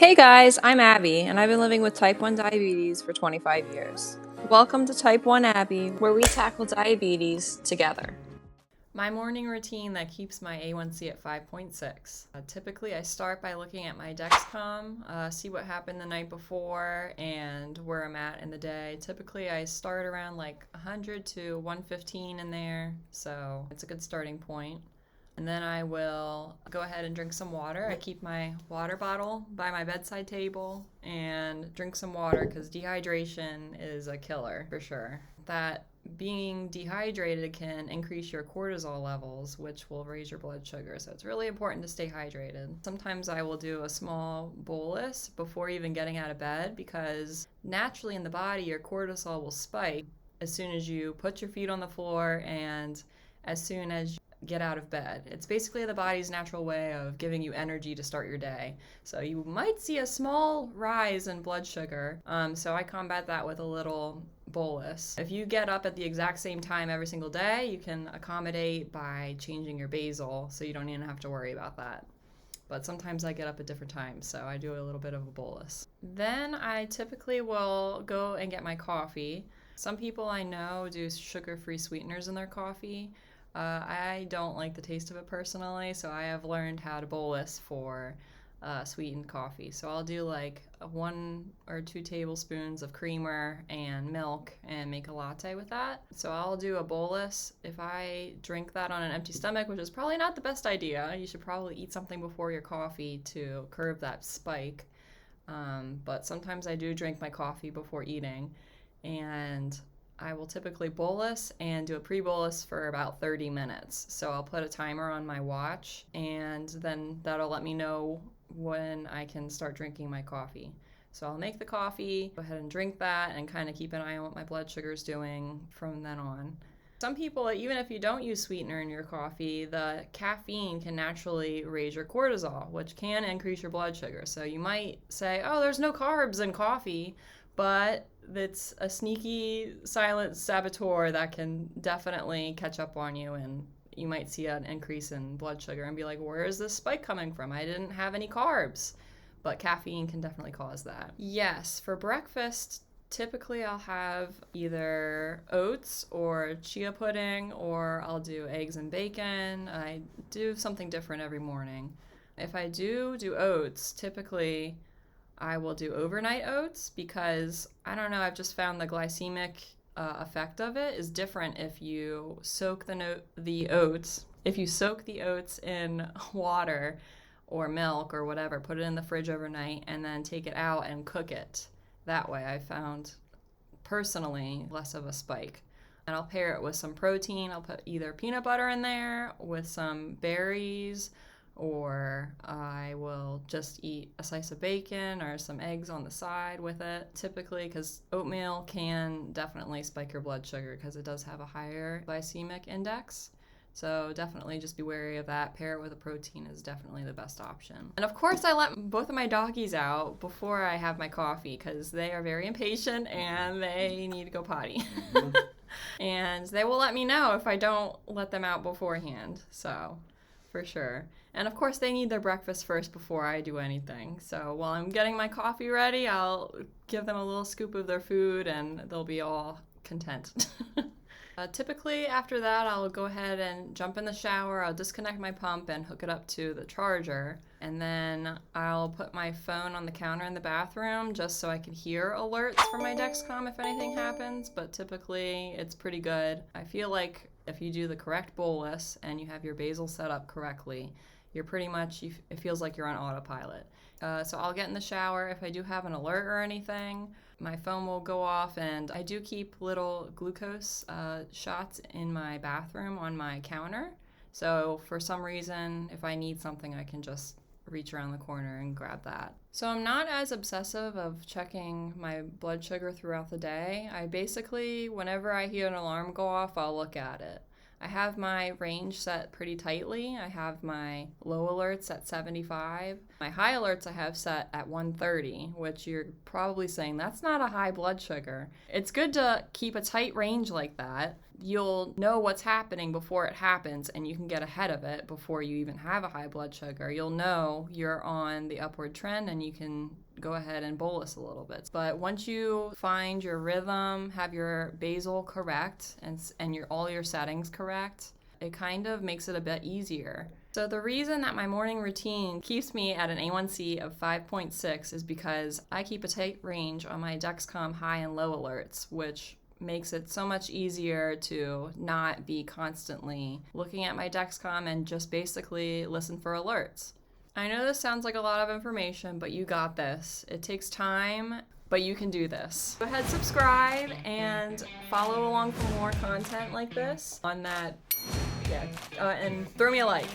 Hey guys, I'm Abby, and I've been living with type 1 diabetes for 25 years. Welcome to Type 1 Abby, where we tackle diabetes together. My morning routine that keeps my A1C at 5.6. Typically, I start by looking at my Dexcom, see what happened the night before, and where I'm at in the day. Typically, I start around like 100 to 115 in there, so it's a good starting point. And then I will go ahead and drink some water. I keep my water bottle by my bedside table and drink some water because dehydration is a killer for sure. That being dehydrated can increase your cortisol levels, which will raise your blood sugar. So it's really important to stay hydrated. Sometimes I will do a small bolus before even getting out of bed because naturally in the body, your cortisol will spike as soon as you put your feet on the floor and as soon as get out of bed. It's basically the body's natural way of giving you energy to start your day. So you might see a small rise in blood sugar. So I combat that with a little bolus. If you get up at the exact same time every single day, you can accommodate by changing your basal so you don't even have to worry about that. But sometimes I get up at different times, so I do a little bit of a bolus. Then I typically will go and get my coffee. Some people I know do sugar-free sweeteners in their coffee. I don't like the taste of it personally, so I have learned how to bolus for sweetened coffee. So I'll do like 1 or 2 tablespoons of creamer and milk and make a latte with that. So I'll do a bolus. If I drink that on an empty stomach, which is probably not the best idea, you should probably eat something before your coffee to curb that spike. But sometimes I do drink my coffee before eating, and I will typically bolus and do a pre-bolus for about 30 minutes. So I'll put a timer on my watch, and then that'll let me know when I can start drinking my coffee. So I'll make the coffee, go ahead and drink that, and kind of keep an eye on what my blood sugar is doing from then on. Some people, even if you don't use sweetener in your coffee, the caffeine can naturally raise your cortisol, which can increase your blood sugar. So you might say, oh, there's no carbs in coffee, but it's a sneaky silent saboteur that can definitely catch up on you, and you might see an increase in blood sugar and be like, where is this spike coming from? I didn't have any carbs. But caffeine can definitely cause that. Yes, for breakfast, typically I'll have either oats or chia pudding, or I'll do eggs and bacon. I do something different every morning. If I do oats, typically I will do overnight oats because, I don't know, I've just found the glycemic effect of it is different if you soak the oats. If you soak the oats in water or milk or whatever, put it in the fridge overnight, and then take it out and cook it. That way I found, personally, less of a spike. And I'll pair it with some protein. I'll put either peanut butter in there with some berries, or I will just eat a slice of bacon or some eggs on the side with it, typically, because oatmeal can definitely spike your blood sugar because it does have a higher glycemic index. So definitely just be wary of that. Pair it with a protein is definitely the best option. And of course, I let both of my doggies out before I have my coffee because they are very impatient and they need to go potty. And they will let me know if I don't let them out beforehand. So, for sure. And of course, they need their breakfast first before I do anything. So while I'm getting my coffee ready, I'll give them a little scoop of their food and they'll be all content. Typically, after that, I'll go ahead and jump in the shower. I'll disconnect my pump and hook it up to the charger. And then I'll put my phone on the counter in the bathroom just so I can hear alerts from my Dexcom if anything happens. But typically, it's pretty good. I feel like if you do the correct bolus and you have your basal set up correctly, you're pretty much, it feels like you're on autopilot. So I'll get in the shower. If I do have an alert or anything, my phone will go off, and I do keep little glucose shots in my bathroom on my counter. So for some reason, if I need something, I can just reach around the corner and grab that. So I'm not as obsessive of checking my blood sugar throughout the day. I basically, whenever I hear an alarm go off, I'll look at it. I have my range set pretty tightly. I have my low alerts at 75. My high alerts I have set at 130, which you're probably saying that's not a high blood sugar. It's good to keep a tight range like that. you'll know what's happening before it happens, and you can get ahead of it before you even have a high blood sugar. You'll know you're on the upward trend, and you can go ahead and bolus a little bit. But once you find your rhythm, have your basal correct, and all your settings correct, it kind of makes it a bit easier. So the reason that my morning routine keeps me at an A1C of 5.6 is because I keep a tight range on my Dexcom high and low alerts, which makes it so much easier to not be constantly looking at my Dexcom and just basically listen for alerts. I know this sounds like a lot of information, but you got this. It takes time, but you can do this. Go ahead, subscribe, and follow along for more content like this on that. Yeah, and throw me a like.